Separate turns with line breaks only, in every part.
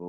تو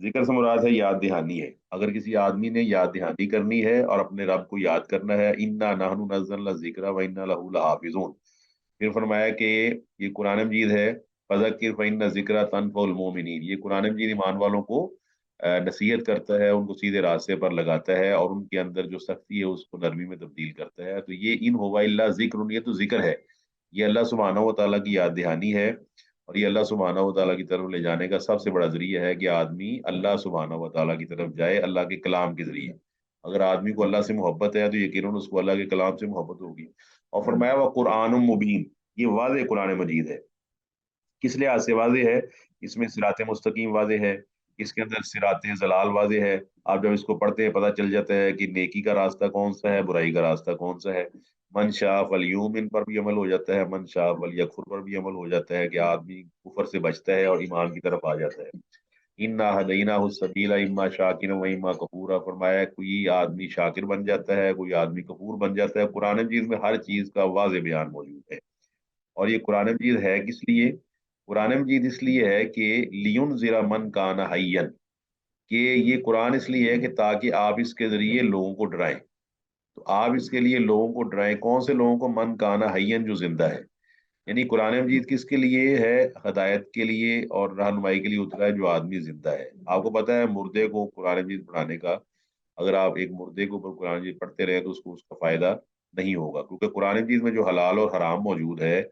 ذکر سے مراد ہے یاد دہانی ہے. اگر کسی آدمی نے یاد دہانی کرنی ہے اور اپنے رب کو یاد کرنا ہے، انا نحن نزلنا الذکر و انا لہ لحافظون. پھر فرمایا کہ یہ قرآن مجید ہے، فذکر فإن الذکر تنفع المؤمنین. یہ قرآن مجید ایمان والوں کو نصیحت کرتا ہے، ان کو سیدھے راستے پر لگاتا ہے اور ان کے اندر جو سختی ہے اس کو نرمی میں تبدیل کرتا ہے. تو یہ ان ہوا الا ذکر، یہ تو ذکر ہے، یہ اللہ سبحانہ و تعالیٰ کی یاد دہانی ہے. اور یہ اللہ سبحانہ و تعالیٰ کی طرف لے جانے کا سب سے بڑا ذریعہ ہے کہ آدمی اللہ سبحانہ و تعالیٰ کی طرف جائے اللہ کے کلام کے ذریعے. اگر آدمی کو اللہ سے محبت ہے تو یقیناً اس کو اللہ کے کلام سے محبت ہوگی. اور فرمایا وہ قرآن مبین، یہ واضح قرآن مجید ہے. کس لحاظ سے واضح ہے؟ اس میں صراط مستقیم واضح ہے، اس کے اندر صراط زلال واضح ہے. آپ جب اس کو پڑھتے ہیں پتہ چل جاتا ہے کہ نیکی کا راستہ کون سا ہے، برائی کا راستہ کون سا ہے. من شاء فلیؤمن پر بھی عمل ہو جاتا ہے، من شاء فلیکفر پر بھی عمل ہو جاتا ہے کہ آدمی کفر سے بچتا ہے اور ایمان کی طرف آ جاتا ہے. انا ہدیناہ السبیل اما شاکر و اما کفورا. فرمایا کوئی آدمی شاکر بن جاتا ہے، کوئی آدمی کفور بن جاتا ہے. قرآن مجید میں ہر چیز کا واضح بیان موجود ہے. اور یہ قرآن مجید ہے کس لیے؟ قرآن مجید اس لیے ہے کہ لینذر من کان حیا، کہ یہ قرآن اس لیے ہے کہ تاکہ آپ اس کے ذریعے لوگوں کو ڈرائیں. تو آپ اس کے لیے لوگوں کو ڈرائیں. کون سے لوگوں کو؟ من کان حیا، جو زندہ ہے. یعنی قرآن مجید کس کے لیے ہے؟ ہدایت کے لیے اور رہنمائی کے لیے اترا ہے جو آدمی زندہ ہے. آپ کو پتا ہے مردے کو قرآن مجید پڑھانے کا، اگر آپ ایک مردے کے اوپر قرآن مجید پڑھتے رہے تو اس کو اس کا فائدہ نہیں ہوگا، کیونکہ قرآن مجید میں جو حلال اور حرام موجود ہے،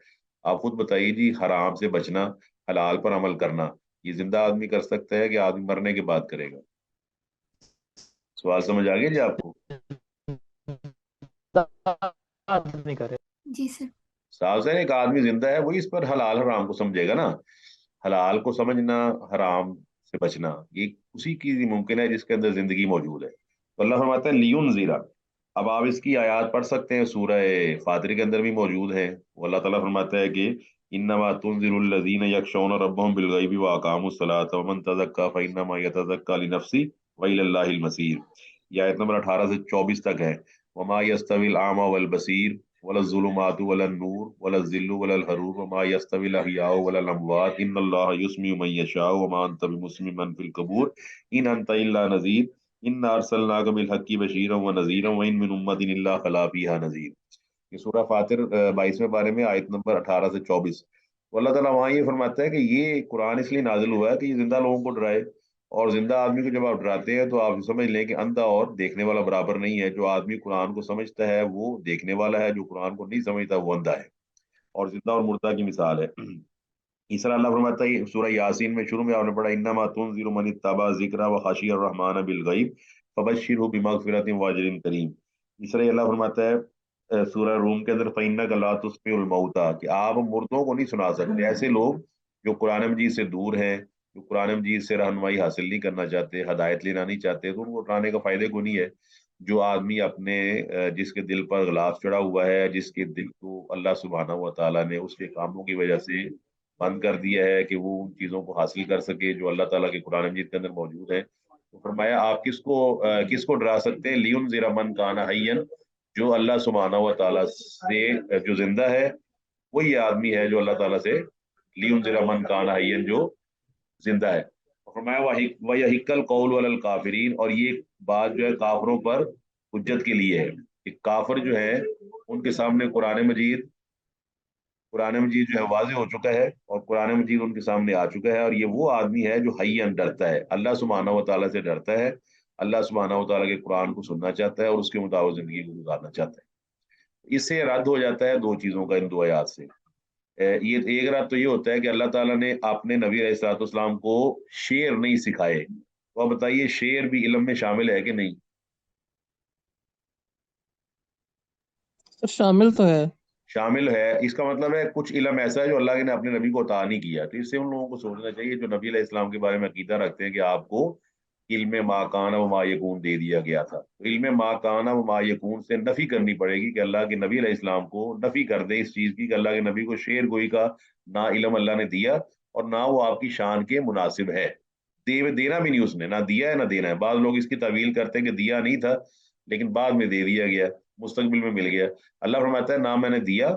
آپ خود بتائیے جی، حرام سے بچنا، حلال پر عمل کرنا، یہ زندہ آدمی کر سکتا ہے کہ آدمی مرنے کے بعد کرے گا؟ سوال سمجھ آ گیا جی آپ کو؟
نہیں کرے.
جی سر.
صاحب سے ایک آدمی زندہ ہے وہی اس پر حلال حرام کو سمجھے گا نا. حلال کو سمجھنا، حرام سے بچنا، یہ اسی کی ممکن ہے جس کے اندر زندگی موجود ہے. تو اللہ فرماتا ہے لیون زیرا. اب آپ اس کی آیات پڑھ سکتے ہیں، سورہ فاتر کے اندر بھی موجود ہے. وہ اللہ تعالیٰ فرماتا ہے کہ انما تنذر الذین یخشون ربهم بالغیب واقاموا الصلاۃ ومن تزکیٰ فانما یتزکیٰ لنفسہ والی اللہ المصیر. یہ آیت نمبر 18 سے 24 تک ہے. وما یستوی الاعمی والبصیر ولا الظلمات ولا النور ولا الظل ولا الحرور وما يستوي الاحياء ولا الاموات ان الله يسمع من يشاء وما انت بمسمع من في القبور ان انت الا نذير ان ارسلناك بالحق بشيرا ونذيرا وان من امه الا خلا فيها نذير. یہ سورہ فاتر 22ویں پارے میں آیت نمبر 18 سے 24. تو اللہ تعالیٰ وہاں یہ فرماتا ہے کہ یہ قرآن اس لیے نازل ہوا ہے کہ یہ زندہ لوگوں کو ڈرائے. اور زندہ آدمی کو جب آپ ڈراتے ہیں تو آپ سمجھ لیں کہ اندھا اور دیکھنے والا برابر نہیں ہے. جو آدمی قرآن کو سمجھتا ہے وہ دیکھنے والا ہے، جو قرآن کو نہیں سمجھتا وہ اندھا ہے. اور زندہ اور مردہ کی مثال ہے. اس طرح اللہ فرماتا ہے سورہ یاسین میں شروع میں آپ نے پڑھا انما تنذر من اتبع الذکر وخشی الرحمن بالغیب فبشرہ بمغفرۃ واجر کریم. اس طرح اللہ فرماتا ہے سورہ روم کے اندر فإنک لا تسمع الموتیٰ، کہ آپ مردوں کو نہیں سنا سکتے. ایسے لوگ جو قرآن مجید سے دور ہیں، جو قرآن مجید سے رہنمائی حاصل نہیں کرنا چاہتے، ہدایت لینا نہیں چاہتے، تو ان کو ڈرانے کا فائدہ کوئی نہیں ہے. جو آدمی اپنے جس کے دل پر غلاف چڑھا ہوا ہے، جس کے دل کو اللہ سبحانہ و تعالیٰ نے اس کے کاموں کی وجہ سے بند کر دیا ہے کہ وہ ان چیزوں کو حاصل کر سکے جو اللہ تعالیٰ کے قرآن مجید کے اندر موجود ہے. تو فرمایا آپ کس کو ڈرا سکتے ہیں؟ لینذر من کان حیا، جو اللہ سبحانہ و تعالیٰ سے جو زندہ ہے وہی آدمی ہے جو اللہ تعالیٰ سے لینذر من کان حیا، جو زندہ ہے. فرمایا وَيَحِقَّ الْقَوْلُ عَلَى الْكَافِرِينَ، اور یہ بات جو ہے کافروں پر حجت کے لیے ہے کہ کافر جو ہے ان کے سامنے قرآن مجید جو ہے واضح ہو چکا ہے اور قرآن مجید ان کے سامنے آ چکا ہے. اور یہ وہ آدمی ہے جو حیاً ڈرتا ہے، اللہ سبحانہ و تعالیٰ سے ڈرتا ہے، اللہ سبحانہ و تعالیٰ کے قرآن کو سننا چاہتا ہے اور اس کے مطابق زندگی کو گزارنا چاہتا ہے. اس سے رد ہو جاتا ہے دو چیزوں کا ان دو آیات سے. یہ ایک رد تو یہ ہوتا ہے کہ اللہ تعالیٰ نے اپنے نبی علیہ الصلوۃ والسلام کو شعر نہیں سکھائے. تو آپ بتائیے شعر بھی علم میں شامل ہے کہ نہیں؟
شامل تو ہے.
شامل ہے. اس کا مطلب ہے کچھ علم ایسا ہے جو اللہ نے اپنے نبی کو عطا نہیں کیا. تو اس سے ان لوگوں کو سوچنا چاہیے جو نبی علیہ السلام کے بارے میں عقیدہ رکھتے ہیں کہ آپ کو علم ما کان و ما یکون دے دیا گیا تھا. تو علم ما کان و ما یکون سے نفی کرنی پڑے گی کہ اللہ کے نبی علیہ السلام کو نفی کر دے اس چیز کی کہ اللہ کے نبی کو شعر گوئی کا نہ علم اللہ نے دیا اور نہ وہ آپ کی شان کے مناسب ہے. دینا بھی نہیں اس نے، نہ دیا ہے نہ دینا ہے. بعض لوگ اس کی تعویل کرتے ہیں کہ دیا نہیں تھا لیکن بعد میں دے دیا گیا، مستقبل میں مل گیا. اللہ فرماتا ہے نہ میں نے دیا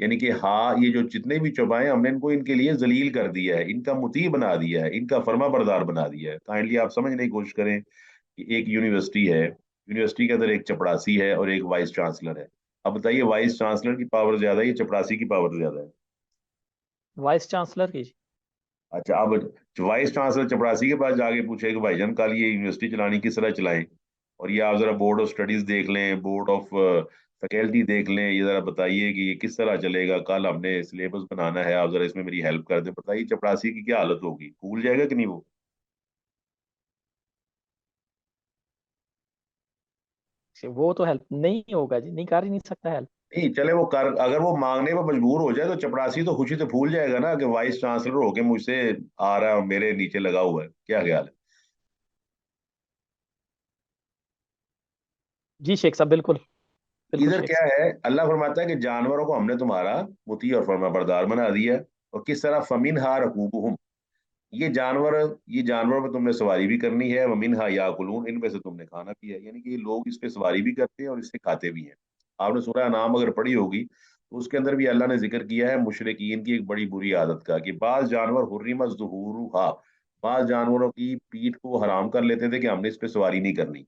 یعنی کہ ہاں یہ جو جتنے بھی چوپائے ہم نے ان کو ان کے لیے ذلیل کر دیا ہے، ان کا مطیع بنا دیا ہے، ان کا فرما بردار بنا دیا ہے. کائنڈلی آپ سمجھنے کی کوشش کریں کہ ایک یونیورسٹی ہے، یونیورسٹی کے اندر ایک چپڑاسی ہے اور ایک وائس چانسلر ہے. اب بتائیے وائس چانسلر کی پاور زیادہ ہے یا چپڑاسی کی پاور زیادہ ہے؟
وائس چانسلر کی.
اچھا، اب وائس چانسلر چپڑاسی کے پاس جا کے پوچھے کہ بھائی جان کل یہ یونیورسٹی چلانی کس طرح چلائیں، اور یہ آپ ذرا بورڈ آف اسٹڈیز دیکھ لیں، بورڈ آف فیکلٹی دیکھ لیں، یہ ذرا بتائیے کہ یہ کس طرح چلے گا، کل ہم نے سلیبس بنانا ہے، آپ ذرا اس میں میری ہیلپ کر دیں. بتائیے چپڑاسی کی کیا حالت ہوگی، بھول جائے گا کہ نہیں وہ؟
وہ تو ہیلپ نہیں ہوگا جی، نہیں کر ہی نہیں سکتا ہیلپ.
نہیں چلے وہ کر، اگر وہ مانگنے پہ مجبور ہو جائے تو چپڑاسی تو خوشی سے پھول جائے گا نا کہ وائس چانسلر ہو کے مجھ سے آ رہا ہے اور میرے نیچے لگا ہوا ہے. کیا خیال ہے؟
جی شیخ صاحب، بالکل بالکل
ادھر
شیخ
کیا
صاحب.
ہے، اللہ فرماتا ہے کہ جانوروں کو ہم نے تمہارا مطیع اور فرما بردار بنا دیا ہے. اور کس طرح فمن ہا رکوبہم، یہ جانوروں پہ تم نے سواری بھی کرنی ہے، ومن ہا یاکلون، ان میں سے تم نے کھانا بھی ہے. یعنی کہ یہ لوگ اس پہ سواری بھی کرتے ہیں اور اس سے کھاتے بھی ہیں. آپ نے سورہ انعام اگر پڑھی ہوگی تو اس کے اندر بھی اللہ نے ذکر کیا ہے مشرکین کی ایک بڑی بری عادت کا، کہ بعض جانور حرمت ظہورھا، بعض جانوروں کی پیٹھ کو حرام کر لیتے تھے کہ ہم نے اس پہ سواری نہیں کرنی،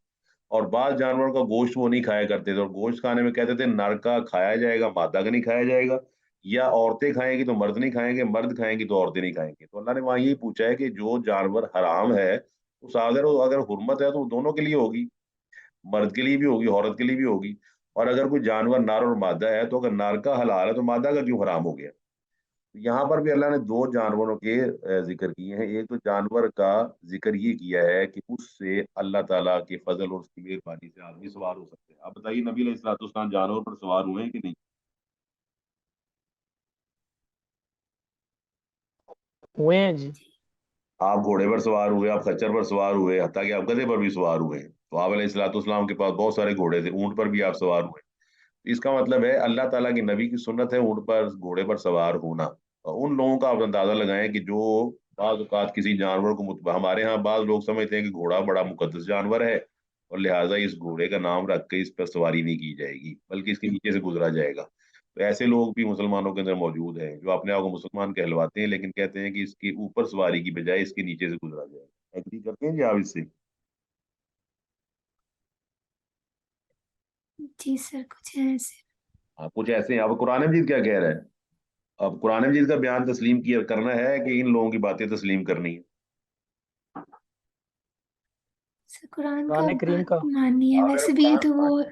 اور بعض جانوروں کا گوشت وہ نہیں کھایا کرتے تھے، اور گوشت کھانے میں کہتے تھے نر کا کھایا جائے گا، مادہ کا نہیں کھایا جائے گا، یا عورتیں کھائیں گی تو مرد نہیں کھائیں گے، مرد کھائیں گی تو عورتیں نہیں کھائیں گے. تو اللہ نے وہاں یہی پوچھا ہے کہ جو جانور حرام ہے اس اگر حرمت ہے تو وہ دونوں کے لیے ہوگی، مرد کے لیے بھی ہوگی، عورت کے لیے بھی ہوگی. اور اگر کوئی جانور نر اور مادہ ہے تو اگر نر کا حلال ہے تو مادہ کا کیوں حرام ہو گیا؟ یہاں پر بھی اللہ نے دو جانوروں کے ذکر کیے ہیں. ایک تو جانور کا ذکر یہ کیا ہے کہ اس سے اللہ تعالیٰ کے فضل اور اس کی مہربانی سے آدمی سوار ہو سکتے ہیں. آپ بتائیے نبی علیہ الصلوۃ والسلام جانور پر سوار ہوئے ہیں کہ نہیں؟
ہوئے ہیں جی.
آپ گھوڑے پر سوار ہوئے، آپ خچر پر سوار ہوئے، حتیٰ کہ آپ گدھے پر بھی سوار ہوئے ہیں. تو آپ علیہ الصلوۃ والسلام کے پاس بہت سارے گھوڑے تھے، اونٹ پر بھی آپ سوار ہوئے. اس کا مطلب ہے اللہ تعالیٰ کی نبی کی سنت ہے اونٹ پر گھوڑے پر سوار ہونا. اور ان لوگوں کا آپ اندازہ لگائیں کہ جو بعض اوقات کسی جانور کو ہمارے ہاں بعض لوگ سمجھتے ہیں کہ گھوڑا بڑا مقدس جانور ہے اور لہٰذا اس گھوڑے کا نام رکھ کے اس پر سواری نہیں کی جائے گی بلکہ اس کے نیچے سے گزرا جائے گا. تو ایسے لوگ بھی مسلمانوں کے اندر موجود ہیں جو اپنے آپ کو مسلمان کہلواتے ہیں لیکن کہتے ہیں کہ اس کے اوپر سواری کی بجائے اس کے نیچے سے گزرا جائے. ایگری کرتے ہیں جی آپ اس سے؟
جی سر کچھ ایسے.
آپ کچھ ایسے ہیں. اب قرآن مجید کیا کہہ رہا ہے؟ اب قرآن مجید کا بیان تسلیم کیا کرنا ہے کہ ان لوگوں کی باتیں تسلیم کرنی ہے؟
سر قرآن کا
قرآن کریم کا.
بات ماننی ہے،
اگر
ویسے بھی یہ
قرآن،
تو وہ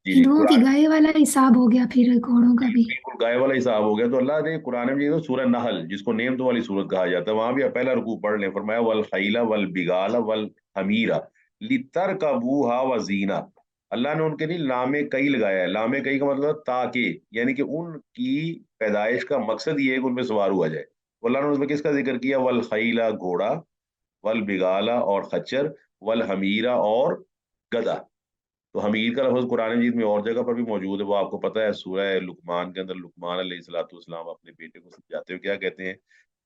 جی جی
ہندوؤں کی
قرآن،
گائے والا حساب ہو گیا پھر گھوڑوں کا بھی.
بالکل گائے والا حساب ہو گیا. تو اللہ نے قرآن مجید میں سورہ نحل جس کو نیمت والی سورت کہا جاتا ہے وہاں بھی آپ پہلا رکوع پڑھ لیں، فرمایا والخیل والبغال والحمیر لترکبوها وزینہ. اللہ نے ان کے لیے لام کئی لگایا ہے. لام کئی کا مطلب تاکہ، یعنی کہ ان کی پیدائش کا مقصد یہ ہے کہ ان پہ سوار ہوا جائے. تو اللہ نے اس میں کس کا ذکر کیا؟ والخیل گھوڑا، والبغال اور خچر، والحمیرہ اور گدھا. تو حمیر کا لفظ قرآن مجید میں اور جگہ پر بھی موجود ہے، وہ آپ کو پتہ ہے سورہ لقمان کے اندر لقمان علیہ الصلوۃ والسلام اپنے بیٹے کو سمجھاتے ہوئے کیا کہتے ہیں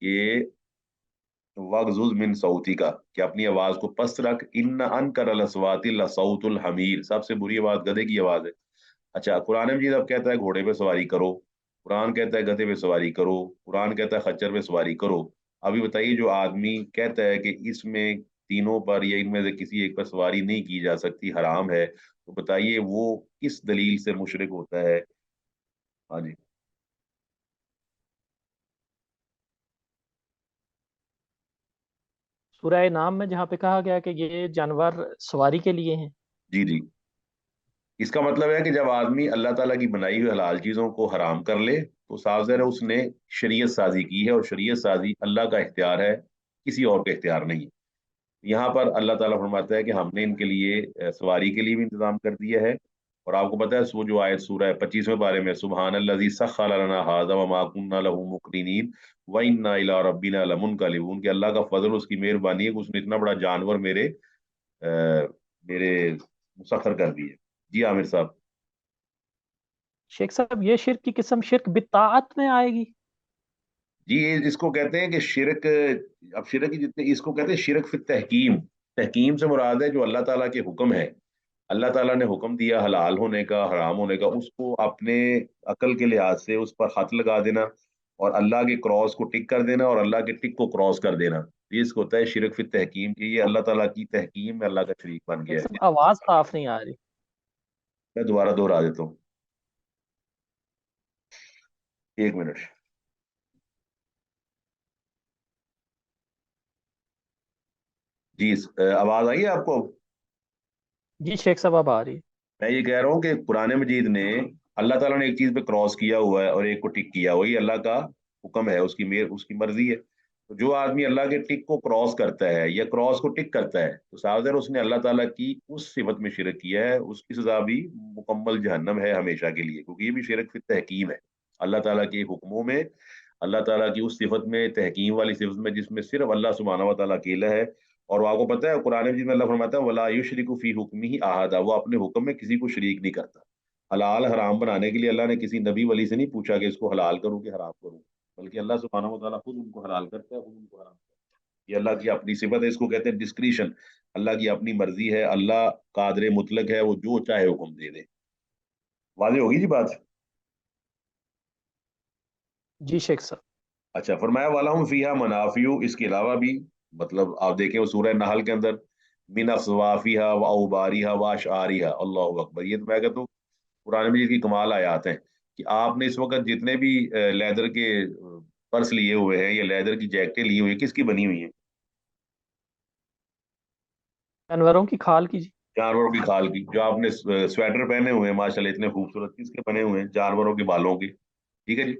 کہ وغضض من صوتی کا، کہ اپنی آواز کو پست رکھ، ان انکر الاصوات لصوت الحمیر، سب سے بری آواز گدھے کی آواز ہے. اچھا قرآن مجید اب کہتا ہے گھوڑے پہ سواری کرو، قرآن کہتا ہے گدھے پہ سواری کرو، قرآن کہتا ہے خچر پہ سواری کرو. ابھی بتائیے جو آدمی کہتا ہے کہ اس میں تینوں پر یا ان میں سے کسی ایک پر سواری نہیں کی جا سکتی، حرام ہے، تو بتائیے وہ کس دلیل سے مشرک ہوتا ہے؟ ہاں جی.
سورہ نام میں جہاں پہ کہا گیا کہ یہ جانور سواری کے لیے ہیں.
جی جی. اس کا مطلب ہے کہ جب آدمی اللہ تعالیٰ کی بنائی ہوئی حلال چیزوں کو حرام کر لے تو صاف ظاہر ہے اس نے شریعت سازی کی ہے، اور شریعت سازی اللہ کا اختیار ہے، کسی اور کا اختیار نہیں. یہاں پر اللہ تعالیٰ فرماتا ہے کہ ہم نے ان کے لیے سواری کے لیے بھی انتظام کر دیا ہے. اور آپ کو پتہ ہے وہ جو آیت سورہ 25ویں بارے میں سبحان الذی سخر لنا ھذا وما كنا له مقرنین وانا الی ربنا لمنقلبون، کہ اللہ کا فضل اس کی مہربانی ہے کہ اس نے اتنا بڑا جانور میرے مسخر کر دی ہے. جی عامر صاحب.
شیخ صاحب یہ شرک کی قسم شرک بطاعت میں آئے گی؟
جی اس کو کہتے ہیں کہ شرک، اب شرک کی جتنے اس کو کہتے ہیں شرک فی تحکیم. تحکیم سے مراد ہے جو اللہ تعالیٰ کے حکم ہے اللہ تعالیٰ نے حکم دیا حلال ہونے کا حرام ہونے کا، اس کو اپنے عقل کے لحاظ سے اس پر خط لگا دینا اور اللہ کے کراس کو ٹک کر دینا اور اللہ کے ٹک کو کراس کر دینا، یہ اس کو ہوتا ہے شرک فی تحکیم کہ یہ اللہ تعالیٰ کی تحکیم میں اللہ کا شریک بن گیا
شیخ
ہے۔
صاحب آواز صاف نہیں آ رہی.
میں دوبارہ دوہرا دیتا ہوں، ایک منٹ۔ جی آواز آئی ہے آپ کو؟
جی شیخ صاحب اب آ رہی ہے.
میں یہ کہہ رہا ہوں کہ قرآن مجید نے اللہ تعالیٰ نے ایک چیز پہ کراس کیا ہوا ہے اور ایک کو ٹک کیا، وہی اللہ کا حکم ہے، اس کی مرضی ہے۔ تو جو آدمی اللہ کے ٹک کو کراس کرتا ہے یا کراس کو ٹک کرتا ہے تو صاف اس نے اللہ تعالیٰ کی اس صفت میں شرک کیا ہے، اس کی سزا بھی مکمل جہنم ہے ہمیشہ کے لیے، کیونکہ یہ بھی شرک فی تحکیم ہے۔ اللہ تعالیٰ کے حکموں میں، اللہ تعالیٰ کی اس صفت میں، تحکیم والی صفت میں جس میں صرف اللہ سبحانہ و تعالیٰ اکیلا ہے۔ اور وہ آپ کو پتہ ہے قرآن مجید میں اللہ فرماتا ہے ولا یشرک فی حکمہ احدا، وہ اپنے حکم میں کسی کو شریک نہیں کرتا۔ حلال حرام بنانے کے لیے اللہ نے کسی نبی ولی سے نہیں پوچھا کہ اس کو حلال کروں کہ حرام کروں، بلکہ اللہ سبحانہ و تعالیٰ خود ان کو حلال کرتا ہے، خود ان کو حرام کرتا ہے۔ یہ اللہ کی اپنی صفت ہے، اس کو کہتے ہیں ڈسکریشن، اللہ کی اپنی مرضی ہے، اللہ قادر مطلق ہے، وہ جو چاہے حکم دے دے۔ واضح ہوگی جی بات؟
جی شیخ صاحب.
اچھا، فرمایا وَلَهُمْ فِيهَا مَنَافِعُ، اس کے علاوہ بھی مطلب آپ دیکھیں وہ سورہ نحل کے اندر من اصوافها واوبارها واشعارها، اللہ اکبر، یہ تو میں کہتا ہوں قرآن مجید کی کمال آیات ہیں کہ آپ نے اس وقت جتنے بھی لیدر کے پرس لیے ہوئے ہیں یا لیدر کی جیکٹیں لی ہوئی ہیں، کس کی بنی ہوئی ہیں؟
جانوروں کی کھال کی. جی
جانوروں کی کھال کی۔ جو آپ نے سویٹر پہنے ہوئے ہیں ماشاءاللہ اتنے خوبصورت، کس کے بنے ہوئے ہیں؟ جانوروں کے بالوں کے، ٹھیک ہے جی۔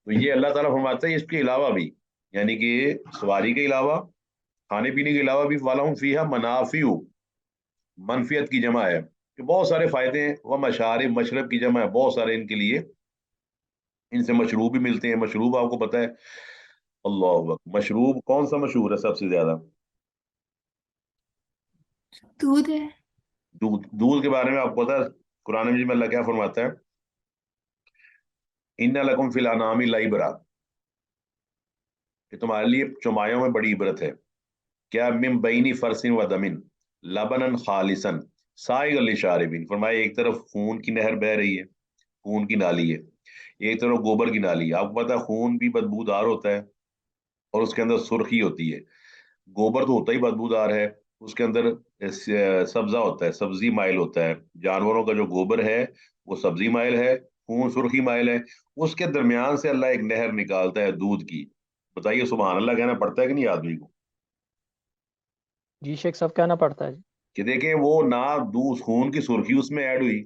تو یہ اللہ تعالیٰ فرماتا ہے اس کے علاوہ بھی، یعنی کہ سواری کے علاوہ، کھانے پینے کے علاوہ بھی وَلَهُمْ فِيهَا مَنَافِعُ، منفیت کی جمع ہے کہ بہت سارے فائدے ہیں، وہ مشارب، مشرب کی جمع ہے، بہت سارے ان کے لیے، ان سے مشروب بھی ملتے ہیں۔ مشروب آپ کو پتہ ہے، اللہ اکبر، مشروب کون سا مشہور ہے سب سے زیادہ؟
دودھ ہے۔
دودھ۔ دودھ کے بارے میں آپ کو پتہ ہے قرآن مجید میں اللہ کیا فرماتا ہے؟ ان لکم فی الانعام لعبرۃ، کہ تمہارے لیے چوپایوں میں بڑی عبرت ہے۔ کیا؟ من بین فرث و دم لبنا خالصا سائغا للشاربین، فرمایا ایک طرف خون کی نہر بہ رہی ہے، خون کی نالی ہے، ایک طرف گوبر کی نالی ہے۔ آپ کو پتا ہے خون بھی بدبودار ہوتا ہے اور اس کے اندر سرخی ہوتی ہے، گوبر تو ہوتا ہی بدبودار ہے، اس کے اندر سبزہ ہوتا ہے، سبزی مائل ہوتا ہے، جانوروں کا جو گوبر ہے وہ سبزی مائل ہے، خون سرخی مائل ہے، اس کے درمیان سے اللہ ایک نہر نکالتا ہے دودھ کی۔ بتائیے سبحان اللہ کہنا پڑتا ہے کہ نہیں آدمی کو؟
جی شیخ صاحب کہنا پڑتا ہے. جی
کہ دیکھیں وہ نہ دودھ خون کی سرخی اس میں ایڈ ہوئی،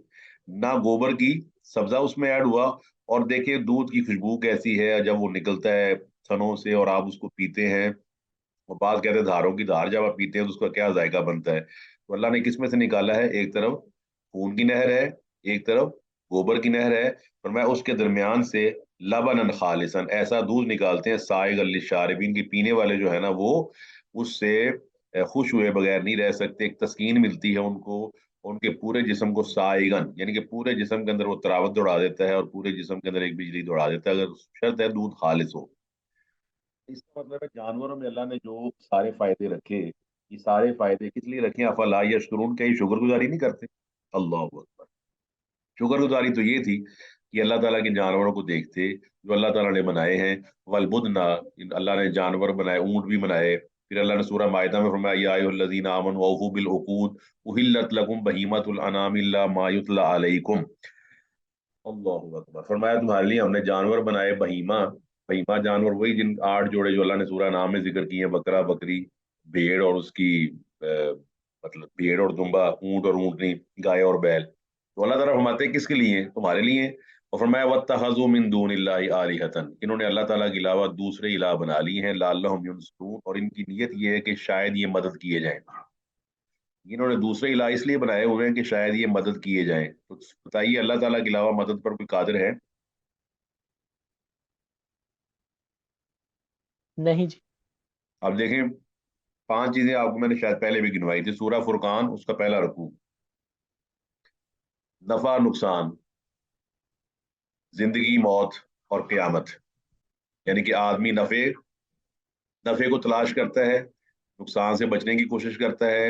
نہ گوبر کی سبزہ اس میں ایڈ ہوا، اور دیکھیں دودھ کی خوشبو کیسی ہے جب وہ نکلتا ہے تھنوں سے اور آپ اس کو پیتے ہیں، اور بعض کہتے ہیں دھاروں کی دھار جب آپ پیتے ہیں تو اس کا کیا ذائقہ بنتا ہے۔ تو اللہ نے کس میں سے نکالا ہے؟ ایک طرف خون کی نہر ہے، ایک طرف گوبر کی نہر ہے، اور میں اس کے درمیان سے لبنا خالصا، ایسا دودھ نکالتے ہیں سائغا للشاربین کی پینے والے جو ہے نا وہ اس سے خوش ہوئے بغیر نہیں رہ سکتے، ایک تسکین ملتی ہے ان کو، ان کے پورے جسم کو سائغن، یعنی کہ پورے جسم کے اندر وہ تراوت دوڑا دیتا ہے اور پورے جسم کے اندر ایک بجلی دوڑا دیتا ہے، اگر شرط ہے دودھ خالص ہو۔ اس کا مطلب ہے جانوروں میں اللہ نے جو سارے فائدے رکھے، یہ سارے فائدے کس لیے رکھے؟ افلا یشکرون، کہیں شکر گزاری نہیں کرتے؟ اللہ اکبر، شکر گزاری تو یہ تھی کہ اللہ تعالیٰ کے جانوروں کو دیکھتے جو اللہ تعالیٰ نے بنائے ہیں، والبدنا، اللہ نے جانور بنائے، اونٹ بھی بنائے۔ پھر اللہ نے سورہ مائدہ میں فرمایا یا ایھا الذین آمنوا اوفوا بالعقود احلت لکم بہیمۃ الانعام الا ما یتلی علیکم، اللہ اکبر، فرمایا تمہارے لیے ہم نے جانور بنائے بہیمہ، بہیمہ جانور وہی جن 8 جوڑے جو اللہ نے سورہ نام میں ذکر کیے ہیں، بکرا، بکری، بھیڑ اور اس کی مطلب بھیڑ اور دمبا، اونٹ اور اونٹنی، گائے اور بیل۔ تو اللہ تعالیٰ فرماتے ہیں کس کے لیے؟ تمہارے لیے۔ اور فرمایا واتخذوا من دون اللہ آلہۃ، انہوں نے اللہ تعالیٰ کے علاوہ دوسرے الہ بنا لیے ہیں، لعلہم ینصرون، اور ان کی نیت یہ ہے کہ شاید یہ مدد کیے جائیں۔ انہوں نے دوسرے الہ اس لیے بنائے ہوئے ہیں کہ شاید یہ مدد کیے جائیں۔ تو بتائیے اللہ تعالیٰ کے علاوہ مدد پر کوئی قادر ہے؟
نہیں. جی
اب دیکھیں 5 چیزیں آپ کو میں نے شاید پہلے بھی گنوائی تھی، سورہ فرقان اس کا پہلا رکوع، نفع نقصان، زندگی موت اور قیامت، یعنی کہ آدمی نفع کو تلاش کرتا ہے، نقصان سے بچنے کی کوشش کرتا ہے،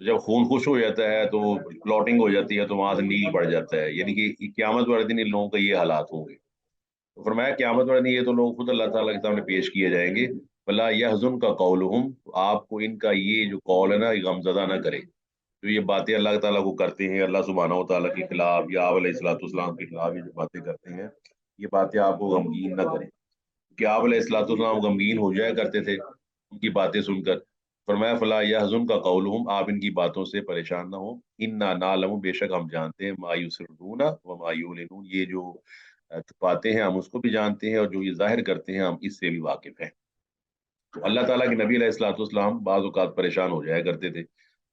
تو جب خون خوش ہو جاتا ہے تو کلوٹنگ ہو جاتی ہے تو وہاں سے نیل بڑھ جاتا ہے، یعنی کہ قیامت والے دن ان لوگوں کا یہ حالات ہوں گے. تو فرمایا قیامت والے دن یہ تو لوگ خود اللہ تعالیٰ کے سامنے پیش کیے جائیں گے. فلا یحزن کا قولہم، آپ کو ان کا یہ جو قول ہے نا یہ غمزدہ نہ کرے. جو یہ باتیں اللہ تعالیٰ کو کرتے ہیں، اللہ سبحانہ و تعالیٰ کے خلاف یا آپ علیہ الصلوۃ والسلام کے خلاف یہ جو باتیں کرتے ہیں، یہ باتیں آپ کو غمگین نہ کریں. کہ آپ علیہ الصلوۃ والسلام غمگین ہو جایا کرتے تھے ان کی باتیں سن کر. فرمایا فلا یحزن کا قولہم، آپ ان کی باتوں سے پریشان نہ ہوں. انا نعلم، بے شک ہم جانتے ہیں، ما یسرون و ما یعلنون، یہ جو باتیں ہیں ہم اس کو بھی جانتے ہیں اور جو یہ ظاہر کرتے ہیں ہم اس سے بھی واقف ہیں. تو اللہ تعالیٰ کے نبی علیہ الصلوۃ والسلام بعض اوقات پریشان ہو جایا کرتے تھے.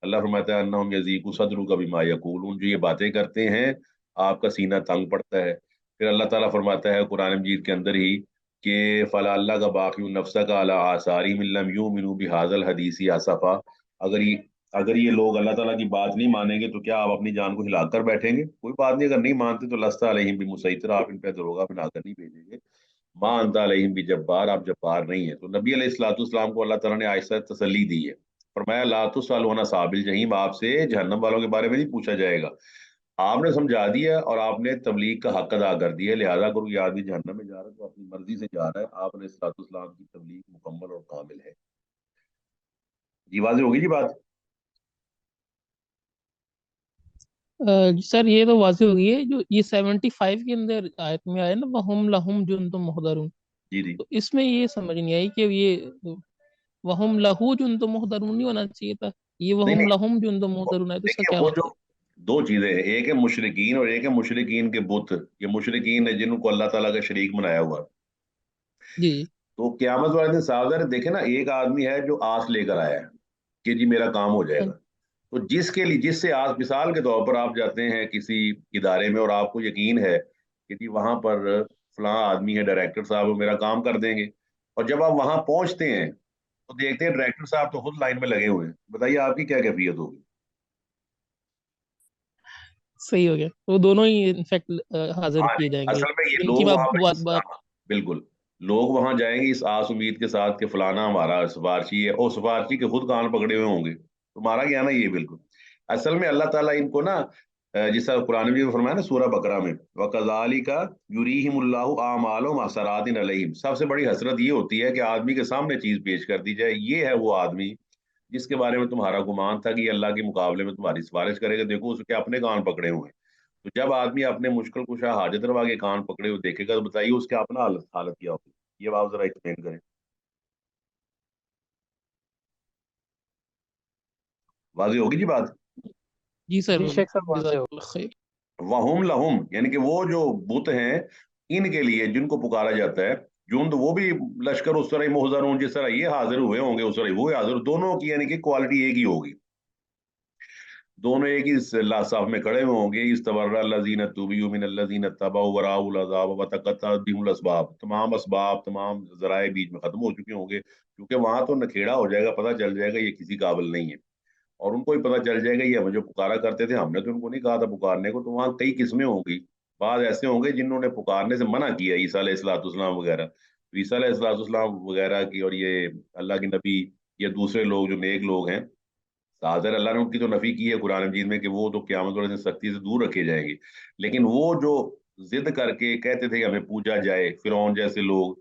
اللہ فرماتا ہے انہم یضیق صدرک بما یقولون، جو یہ باتیں کرتے ہیں آپ کا سینہ تنگ پڑتا ہے. پھر اللہ تعالیٰ فرماتا ہے قرآن مجید کے اندر ہی کہ فلا اللہ کا باقی نفس کا علی آثارہم ان لم یؤمنوا بہذا الحدیث اسفا، اگر یہ لوگ اللہ تعالیٰ کی بات نہیں مانیں گے تو کیا آپ اپنی جان کو ہلا کر بیٹھیں گے؟ کوئی بات نہیں، اگر نہیں مانتے تو لست علیہم بمسیطر، آپ ان پہ دروغہ بنا کر نہیں بھیجیں گے. ماں انت علیہم بجبار، آپ جبار نہیں ہے. تو نبی علیہ الصلوۃ والسلام کو اللہ تعالیٰ نے آہستہ تسلی دی ہے. فرمایا لا تسأل عن اصحاب الجحیم، آپ سے جہنم والوں کے بارے میں نہیں پوچھا جائے گا. آپ نے سمجھا دیا اور آپ نے تبلیغ کا حق ادا کر دیا، لہٰذا اگر کوئی آدمی جہنم میں جا رہا ہے تو اپنی مرضی سے جا رہا ہے. آپ علیہ الصلوۃ والسلام کی تبلیغ مکمل اور کامل ہے. جی واضح ہوگی جی بات.
سر یہ تو واضح ہو گئی ہے. جو یہ 75 کے اندر آیت میں آیا نا وَهُمْ لَهُمْ جُنْدٌ مُحْضَرُونَ،
جی جی
تو اس میں یہ سمجھ نہیں آئی کہ یہ وَهُمْ لَهُ جُنْدٌ مُحْضَرُونَ نہیں ہونا چاہیے تھا، یہ
نہیں
وَهُمْ
نہیں،
لَهُمْ جُنْدٌ مُحْضَرُونَ ہے، تو اس کا
دیکھیں
کیا
وہ جو
مطلب؟
دو چیزیں ہیں، ایک ہے مشرکین اور ایک ہے مشرکین کے بت. یہ مشرکین ہے جن کو اللہ تعالیٰ کا شریک بنایا ہوا.
جی جی
تو قیامت والے دن صاحب دیکھیں نا، ایک آدمی ہے جو آس لے کر آیا ہے کہ جی میرا کام ہو جائے گا. تو جس کے لیے جس سے آس مثال کے طور پر آپ جاتے ہیں کسی ادارے میں اور آپ کو یقین ہے کہ جی وہاں پر فلاں آدمی ہے ڈائریکٹر صاحب، وہ میرا کام کر دیں گے. اور جب آپ وہاں پہنچتے ہیں تو دیکھتے ہیں ڈائریکٹر صاحب تو خود لائن میں لگے ہوئے ہیں. بتائیے آپ کی کیا کیفیت ہوگی؟
صحیح ہو گیا. وہ دونوں ہی انفیکٹ حاضر
ہاں
کیے جائیں گے،
اصل میں یہ
ان کی
لوگ وہاں پہ
بات
ہاں، بالکل لوگ وہاں جائیں گے اس آس امید کے ساتھ کہ فلانا ہمارا سفارشی ہے، اور سفارشی کے خود کان پکڑے ہوئے ہوں گے. تو مارا گیا نا یہ بالکل. اصل میں اللہ تعالیٰ ان کو نا جس طرح قرآن میں فرمایا نا سورہ بقرہ میں وَكَذَلِكَ يُرِيهِمُ اللَّهُ أَعْمَالَهُمْ حَسَرَاتٍ عَلَيْهِمْ، سب سے بڑی حسرت یہ ہوتی ہے کہ آدمی کے سامنے چیز پیش کر دی جائے، یہ ہے وہ آدمی جس کے بارے میں تمہارا گمان تھا کہ یہ اللہ کے مقابلے میں تمہاری سفارش کرے گا، دیکھو اس کے اپنے کان پکڑے ہوئے ہیں. تو جب آدمی اپنے مشکل کشا حاجت روا کے کان پکڑے ہوئے دیکھے گا تو بتائیے اس کا اپنا حالت کیا ہوگی. یہ آپ ذرا ایکسپلین کریں. واضح ہوگی جی بات.
جی سر
جی شیخ صاحب واضح ہو.
جزاک اللہ خیر.
وہم لہم، یعنی کہ وہ جو بت ہیں ان کے لیے جن کو پکارا جاتا ہے، جند وہ بھی لشکر اس طرح ہی محضر ہوں جس طرح یہ حاضر ہوئے ہوں گے، اس طرح وہ حاضر، دونوں کی یعنی کہ کوالٹی ایک ہی ہوگی. دونوں ایک ہی صاف میں کھڑے ہوئے ہوں گے. استبر الذین اتبعوا من الذین اتبعوا وراءوا العذاب وتقطعت بهم الاسباب، تمام اسباب تمام ذرائع بیچ میں ختم ہو چکے ہوں گے، کیونکہ وہاں تو نکھیڑا ہو جائے گا، پتہ چل جائے گا یہ کسی قابل نہیں ہے. اور ان کو بھی پتہ چل جائے گا یہ ہمیں جو پکارا کرتے تھے ہم نے تو ان کو نہیں کہا تھا پکارنے کو. تو وہاں کئی قسمیں ہوں گی. بعض ایسے ہوں گے جنہوں نے پکارنے سے منع کیا، عیسیٰ علیہ الصلوۃ والسلام وغیرہ. عیسیٰ علیہ الصلوۃ والسلام وغیرہ کی اور یہ اللہ کے نبی یا دوسرے لوگ جو نیک لوگ ہیں، حاضر اللہ نے ان کی تو نفی کی ہے قرآن مجید میں کہ وہ تو قیامت والے دن سختی سے دور رکھے جائیں گے. لیکن وہ جو ضد کر کے کہتے تھے کہ ہمیں پوجا جائے، فرعون جیسے لوگ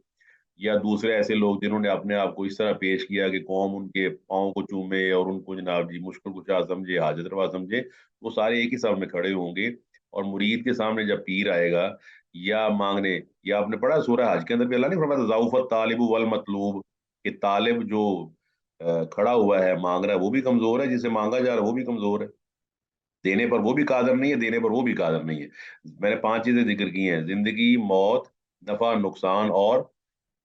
یا دوسرے ایسے لوگ جنہوں نے اپنے آپ کو اس طرح پیش کیا کہ قوم ان کے پاؤں کو چومے اور ان کو جناب جی مشکل کشا سمجھے، حاجت روا سمجھے، وہ سارے ایک ہی صف میں کھڑے ہوں گے. اور مرید کے سامنے جب پیر آئے گا یا مانگنے، یا آپ نے پڑھا سورہ حج کے اندر بھی اللہ نے فرمایا ضعف الطالب والمطلوب، کہ طالب جو کھڑا ہوا ہے مانگ رہا ہے وہ بھی کمزور ہے، جسے مانگا جا رہا ہے وہ بھی کمزور ہے، دینے پر وہ بھی قادر نہیں ہے، دینے پر وہ بھی قادر نہیں ہے. میں نے 5 چیزیں ذکر کی ہیں: زندگی، موت، نفع نقصان اور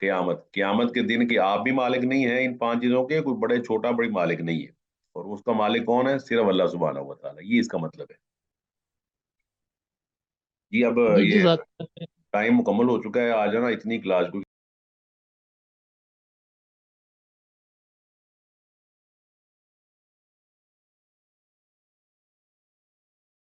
قیامت. قیامت کے دن کے آپ بھی مالک نہیں ہیں ان 5 چیزوں کے، کوئی بڑے چھوٹا بڑی مالک نہیں ہے. اور اس کا مالک کون ہے؟ صرف اللہ سبحانہ و تعالیٰ. یہ اس کا مطلب ہے. جی اب
جی
یہ
جزاک اللہ خیر.
ٹائم مکمل ہو چکا ہے، آ جانا اتنی کلاس کو